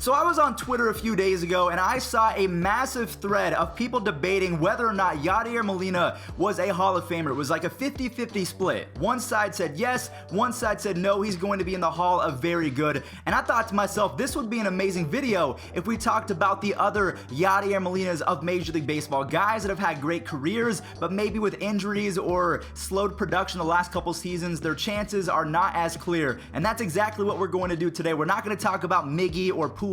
So I was on Twitter a few days ago and I saw a massive thread of people debating whether or not Yadier Molina was a Hall of Famer. It was like a 50-50 split. One side said yes, one side said no, he's going to be in the Hall of Very Good. And I thought to myself, this would be an amazing video if we talked about the other Yadier Molinas of Major League Baseball. Guys that have had great careers, but maybe with injuries or slowed production the last couple seasons, their chances are not as clear. And that's exactly what we're going to do today. We're not going to talk about Miggy or Pujols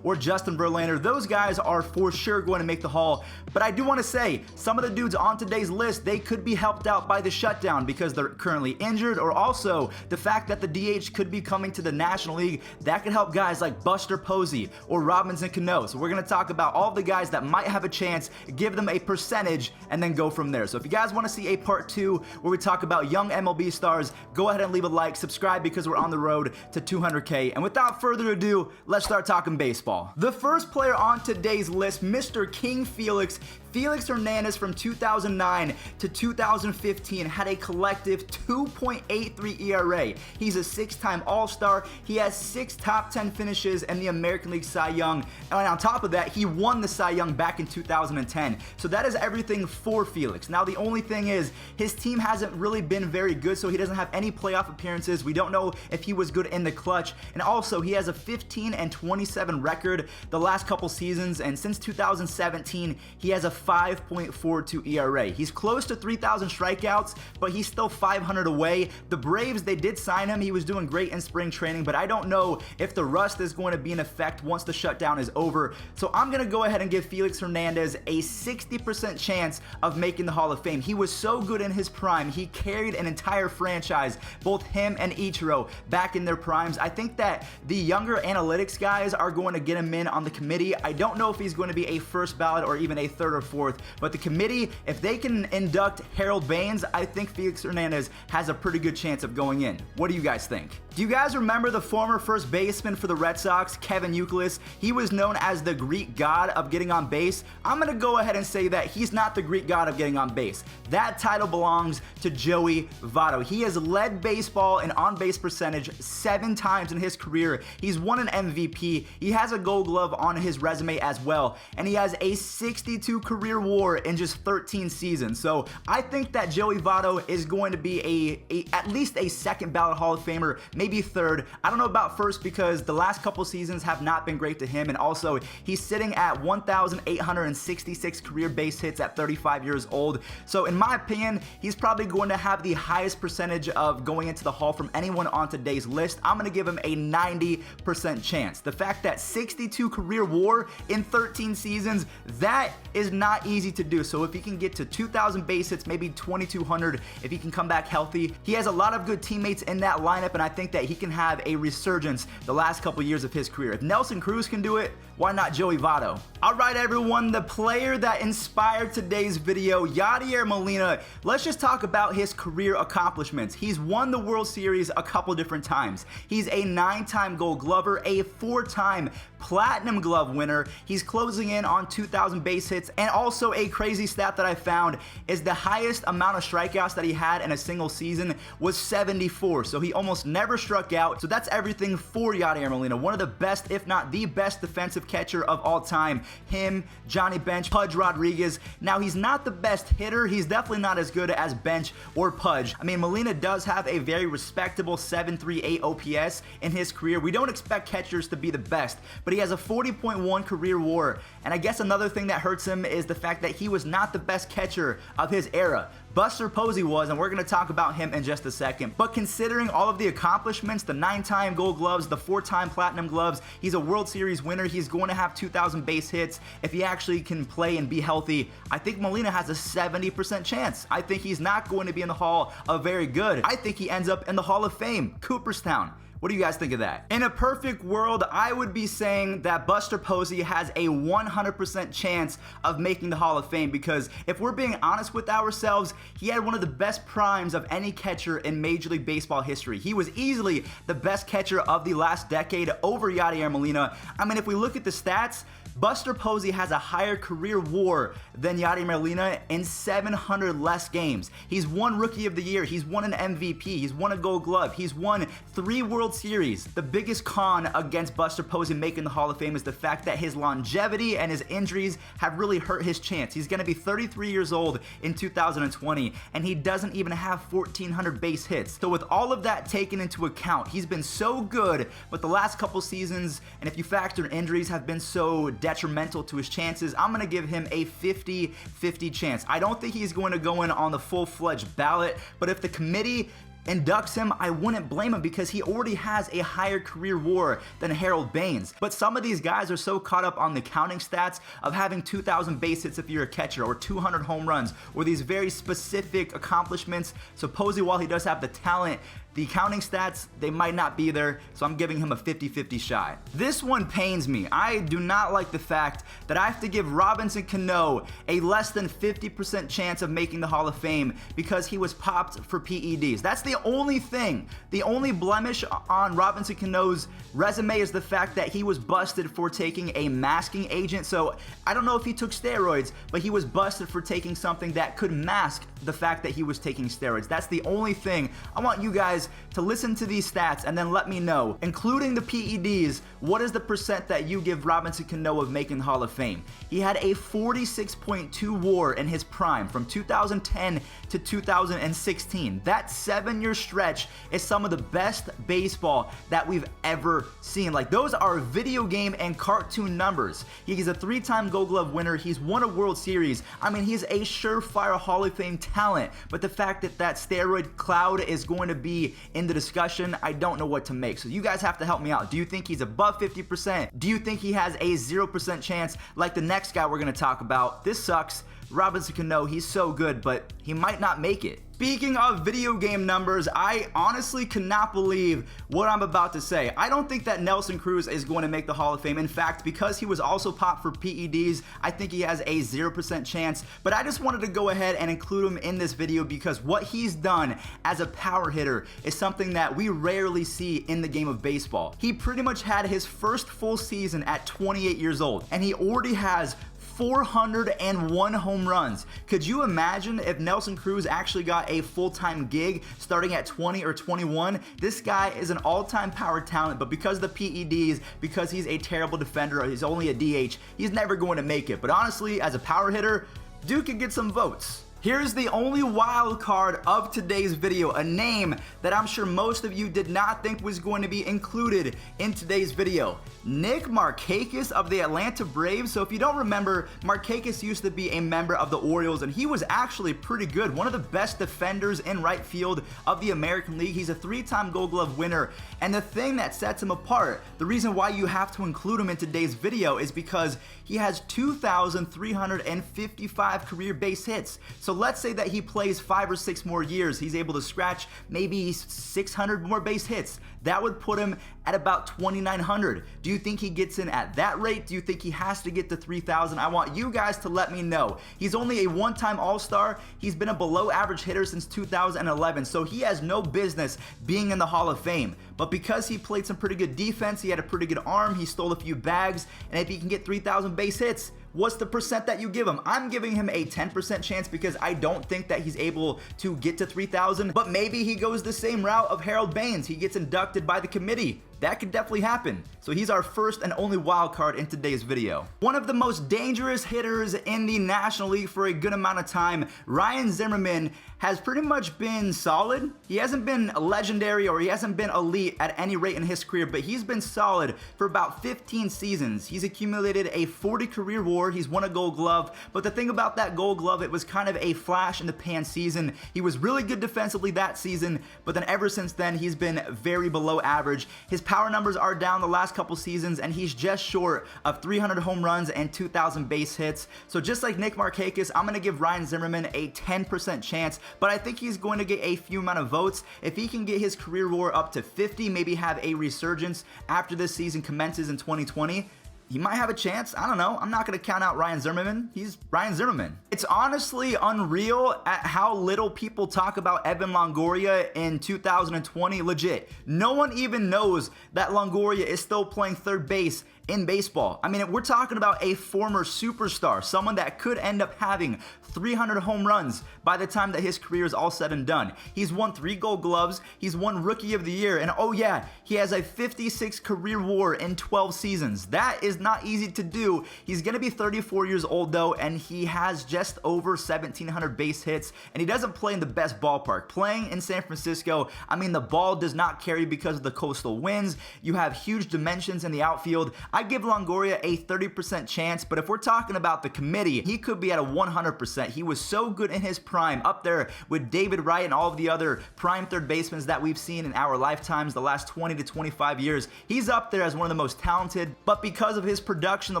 or Justin Verlander. Those guys are for sure going to make the Hall, but I do want to say some of the dudes on today's list, they could be helped out by the shutdown because they're currently injured, or also the fact that the DH could be coming to the National League. That could help guys like Buster Posey or Robinson Cano. So we're going to talk about all the guys that might have a chance, give them a percentage, and then go from there. So if you guys want to see a part 2 where we talk about young MLB stars, go ahead and leave a like, subscribe, because we're on the road to 200K. And without further ado, let's start talking baseball. The first player on today's list, Mr. King Felix Hernandez, from 2009 to 2015 had a collective 2.83 ERA. He's a 6-time All-Star. He has 6 top 10 finishes in the American League Cy Young. And on top of that, he won the Cy Young back in 2010. So that is everything for Felix. Now, the only thing is his team hasn't really been very good, so he doesn't have any playoff appearances. We don't know if he was good in the clutch. And also, he has a 15-27 record the last couple seasons, and since 2017, he has a 5.42 ERA. He's close to 3,000 strikeouts, but he's still 500 away. The Braves, they did sign him. He was doing great in spring training, but I don't know if the rust is going to be in effect once the shutdown is over. So I'm going to go ahead and give Felix Hernandez a 60% chance of making the Hall of Fame. He was so good in his prime. He carried an entire franchise, both him and Ichiro, back in their primes. I think that the younger analytics guys are going to get him in on the committee. I don't know if he's going to be a first ballot or even a third or fourth, but the committee, if they can induct Harold Baines, I think Felix Hernandez has a pretty good chance of going in. What do you guys think? Do you guys remember the former first baseman for the Red Sox, Kevin Youkilis? He was known as the Greek god of getting on base. I'm going to go ahead and say that he's not the Greek god of getting on base. That title belongs to Joey Votto. He has led baseball in on-base percentage 7 times in his career. He's won an MVP. He has a Gold Glove on his resume as well, and he has a 62 career WAR in just 13 seasons. So I think that Joey Votto is going to be at least a second ballot Hall of Famer, maybe third. I don't know about first because the last couple seasons have not been great to him, and also he's sitting at 1,866 career base hits at 35 years old. So in my opinion, he's probably going to have the highest percentage of going into the Hall from anyone on today's list. I'm going to give him a 90% chance. The fact that 62 career WAR in 13 seasons, that is not easy to do. So if he can get to 2,000 base hits, maybe 2,200, if he can come back healthy, he has a lot of good teammates in that lineup, and I think that he can have a resurgence the last couple years of his career. If Nelson Cruz can do it, why not Joey Votto? All right, everyone, the player that inspired today's video, Yadier Molina. Let's just talk about his career accomplishments. He's won the World Series a couple different times. He's a 9-time Gold Glover, a 4-time Platinum Glove winner. He's closing in on 2,000 base hits, and also a crazy stat that I found is the highest amount of strikeouts that he had in a single season was 74. So he almost never struck out. So that's everything for Yadier Molina. One of the best, if not the best, defensive catcher of all time. Him, Johnny Bench, Pudge Rodriguez. Now, he's not the best hitter. He's definitely not as good as Bench or Pudge. I mean, Molina does have a very respectable 7.38 OPS in his career. We don't expect catchers to be the best, but he has a 40.1 career WAR. And I guess another thing that hurts him is the fact that he was not the best catcher of his era. Buster Posey was, and we're going to talk about him in just a second. But considering all of the accomplishments, the 9-time Gold Gloves, the 4-time Platinum Gloves, he's a World Series winner. He's going to have 2,000 base hits. If he actually can play and be healthy, I think Molina has a 70% chance. I think he's not going to be in the Hall of Very Good. I think he ends up in the Hall of Fame, Cooperstown. What do you guys think of that? In a perfect world, I would be saying that Buster Posey has a 100% chance of making the Hall of Fame, because if we're being honest with ourselves, he had one of the best primes of any catcher in Major League Baseball history. He was easily the best catcher of the last decade over Yadier Molina. I mean, if we look at the stats, Buster Posey has a higher career WAR than Yadier Molina in 700 less games. He's won Rookie of the Year, he's won an MVP, he's won a Gold Glove, he's won 3 World Series. The biggest con against Buster Posey making the Hall of Fame is the fact that his longevity and his injuries have really hurt his chance. He's going to be 33 years old in 2020, and he doesn't even have 1,400 base hits. So with all of that taken into account, he's been so good, but the last couple seasons, and if you factor injuries, have been so detrimental to his chances. I'm going to give him a 50-50 chance. I don't think he's going to go in on the full-fledged ballot, but if the committee inducts him, I wouldn't blame him because he already has a higher career WAR than Harold Baines. But some of these guys are so caught up on the counting stats of having 2,000 base hits if you're a catcher, or 200 home runs, or these very specific accomplishments. So Posey, while he does have the talent, the counting stats, they might not be there, so I'm giving him a 50-50 shot. This one pains me. I do not like the fact that I have to give Robinson Cano a less than 50% chance of making the Hall of Fame because he was popped for PEDs. That's the only thing. The only blemish on Robinson Cano's resume is the fact that he was busted for taking a masking agent. So I don't know if he took steroids, but he was busted for taking something that could mask the fact that he was taking steroids. That's the only thing. I want you guys to listen to these stats and then let me know, including the PEDs, what is the percent that you give Robinson Cano of making the Hall of Fame? He had a 46.2 WAR in his prime from 2010 to 2016. That 7-year stretch is some of the best baseball that we've ever seen. Like, those are video game and cartoon numbers. He's a 3-time Gold Glove winner. He's won a World Series. I mean, he's a surefire Hall of Fame talent, but the fact that that steroid cloud is going to be in the discussion, I don't know what to make. So you guys have to help me out. Do you think he's above 50%? Do you think he has a 0% chance like the next guy we're going to talk about? This sucks. Robinson Cano, he's so good, but he might not make it. Speaking of video game numbers, I honestly cannot believe what I'm about to say. I don't think that Nelson Cruz is going to make the Hall of Fame. In fact, because he was also popped for PEDs, I think he has a 0% chance. But I just wanted to go ahead and include him in this video because what he's done as a power hitter is something that we rarely see in the game of baseball. He pretty much had his first full season at 28 years old, and he already has 401 home runs. Could you imagine if Nelson Cruz actually got a full-time gig starting at 20 or 21? This guy is an all-time power talent, but because of the PEDs, because he's a terrible defender, or he's only a DH, he's never going to make it. But honestly, as a power hitter, dude could get some votes. Here's the only wild card of today's video, a name that I'm sure most of you did not think was going to be included in today's video. Nick Markakis of the Atlanta Braves. So if you don't remember, Markakis used to be a member of the Orioles, and he was actually pretty good. One of the best defenders in right field of the American League. He's a 3-time Gold Glove winner, and the thing that sets him apart, the reason why you have to include him in today's video, is because he has 2,355 career base hits. So let's say that he plays 5 or 6 more years, he's able to scratch maybe 600 more base hits. That would put him at about 2,900. Do you think he gets in at that rate? Do you think he has to get to 3,000? I want you guys to let me know. He's only a 1-time All-Star. He's been a below-average hitter since 2011, so he has no business being in the Hall of Fame. But because he played some pretty good defense, he had a pretty good arm, he stole a few bags, and if he can get 3,000 base hits, what's the percent that you give him? I'm giving him a 10% chance because I don't think that he's able to get to 3,000, but maybe he goes the same route of Harold Baines. He gets inducted by the committee. That could definitely happen. So he's our first and only wild card in today's video. One of the most dangerous hitters in the National League for a good amount of time, Ryan Zimmerman, has pretty much been solid. He hasn't been legendary or he hasn't been elite at any rate in his career, but he's been solid for about 15 seasons. He's accumulated a 40 career WAR. He's won a Gold Glove, but the thing about that Gold Glove, it was kind of a flash in the pan season. He was really good defensively that season, but then ever since then, he's been very below average. His power numbers are down the last couple seasons, and he's just short of 300 home runs and 2,000 base hits. So just like Nick Markakis, I'm going to give Ryan Zimmerman a 10% chance, but I think he's going to get a few amount of votes. If he can get his career WAR up to 50, maybe have a resurgence after this season commences in 2020, he might have a chance. I don't know. I'm not going to count out Ryan Zimmerman. He's Ryan Zimmerman. It's honestly unreal at how little people talk about Evan Longoria in 2020. Legit. No one even knows that Longoria is still playing third base in baseball. I mean, we're talking about a former superstar, someone that could end up having 300 home runs by the time that his career is all said and done. He's won 3 Gold Gloves, he's won Rookie of the Year, and oh yeah, he has a 56 career WAR in 12 seasons. That is not easy to do. He's gonna be 34 years old though, and he has just over 1,700 base hits, and he doesn't play in the best ballpark. Playing in San Francisco, I mean, the ball does not carry because of the coastal winds. You have huge dimensions in the outfield. I give Longoria a 30% chance, but if we're talking about the committee, he could be at a 100%. He was so good in his prime, up there with David Wright and all of the other prime third basemen that we've seen in our lifetimes the last 20 to 25 years. He's up there as one of the most talented, but because of his production the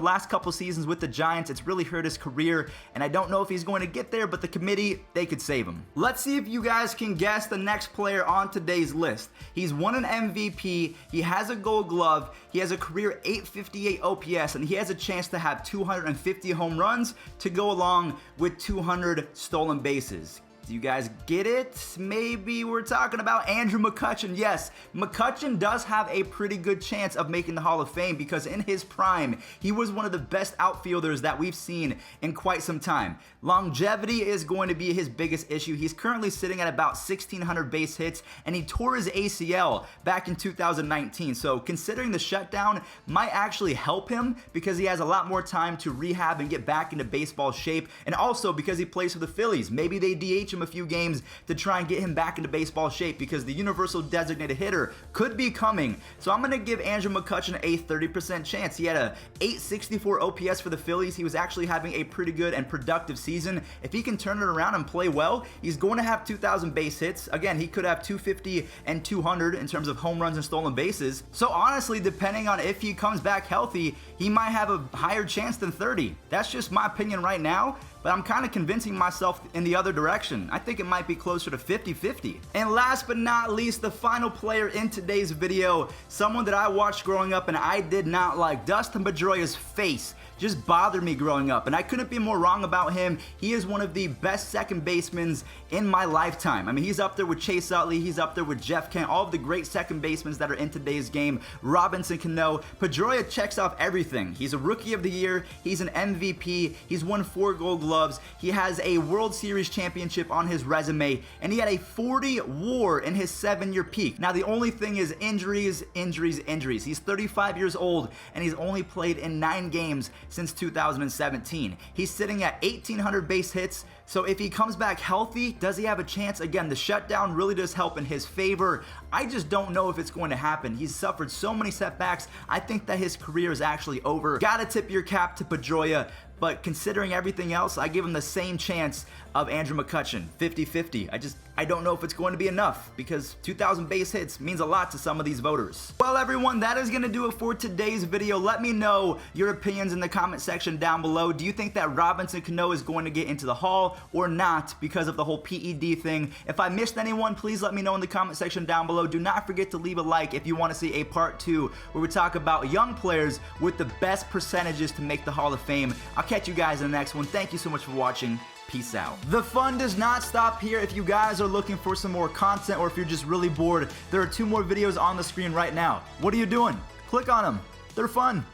last couple seasons with the Giants, it's really hurt his career, and I don't know if he's going to get there, but the committee, they could save him. Let's see if you guys can guess the next player on today's list. He's won an MVP, he has a Gold Glove, he has a career 858 OPS, and he has a chance to have 250 home runs to go along with 200 stolen bases. Do you guys get it? Maybe we're talking about Andrew McCutchen. Yes, McCutchen does have a pretty good chance of making the Hall of Fame because in his prime, he was one of the best outfielders that we've seen in quite some time. Longevity is going to be his biggest issue. He's currently sitting at about 1,600 base hits, and he tore his ACL back in 2019. So considering the shutdown might actually help him because he has a lot more time to rehab and get back into baseball shape, and also because he plays for the Phillies. Maybe they DH him a few games to try and get him back into baseball shape because the universal designated hitter could be coming. So I'm going to give Andrew McCutchen a 30% chance. He had a 864 OPS for the Phillies. He was actually having a pretty good and productive season. If he can turn it around and play well, he's going to have 2,000 base hits. Again, he could have 250 and 200 in terms of home runs and stolen bases. So honestly, depending on if he comes back healthy, he might have a higher chance than 30. That's just my opinion right now, but I'm kind of convincing myself in the other direction. I think it might be closer to 50-50. And last but not least, the final player in today's video, someone that I watched growing up and I did not like. Dustin Pedroia's face just bothered me growing up, and I couldn't be more wrong about him. He is one of the best second basemen in my lifetime. I mean, he's up there with Chase Utley, he's up there with Jeff Kent, all of the great second basemen that are in today's game. Robinson Cano. Pedroia checks off everything. He's a Rookie of the Year, he's an MVP, he's won 4 Gold Gloves, he has a World Series championship on his resume, and he had a 40 WAR in his 7-year peak. Now, the only thing is injuries. He's 35 years old, and he's only played in 9 games since 2017. He's sitting at 1,800 base hits, so if he comes back healthy, does he have a chance? Again, the shutdown really does help in his favor. I just don't know if it's going to happen. He's suffered so mmany setbacks. I think that his career is actually over. Gotta tip your cap to Pedroia, but considering everything else, I give him the same chance of Andrew McCutchen, 50-50. I don't know if it's going to be enough because 2,000 base hits means a lot to some of these voters. Well, everyone, that is going to do it for today's video. Let me know your opinions in the comment section down below. Do you think that Robinson Cano is going to get into the Hall or not because of the whole PED thing? If I missed anyone, please let me know in the comment section down below. Do not forget to leave a like if you want to see a part 2 where we talk about young players with the best percentages to make the Hall of Fame. I'll catch you guys in the next one. Thank you so much for watching. Peace out. The fun does not stop here. If you guys are looking for some more content or if you're just really bored, there are 2 more videos on the screen right now. What are you doing? Click on them. They're fun.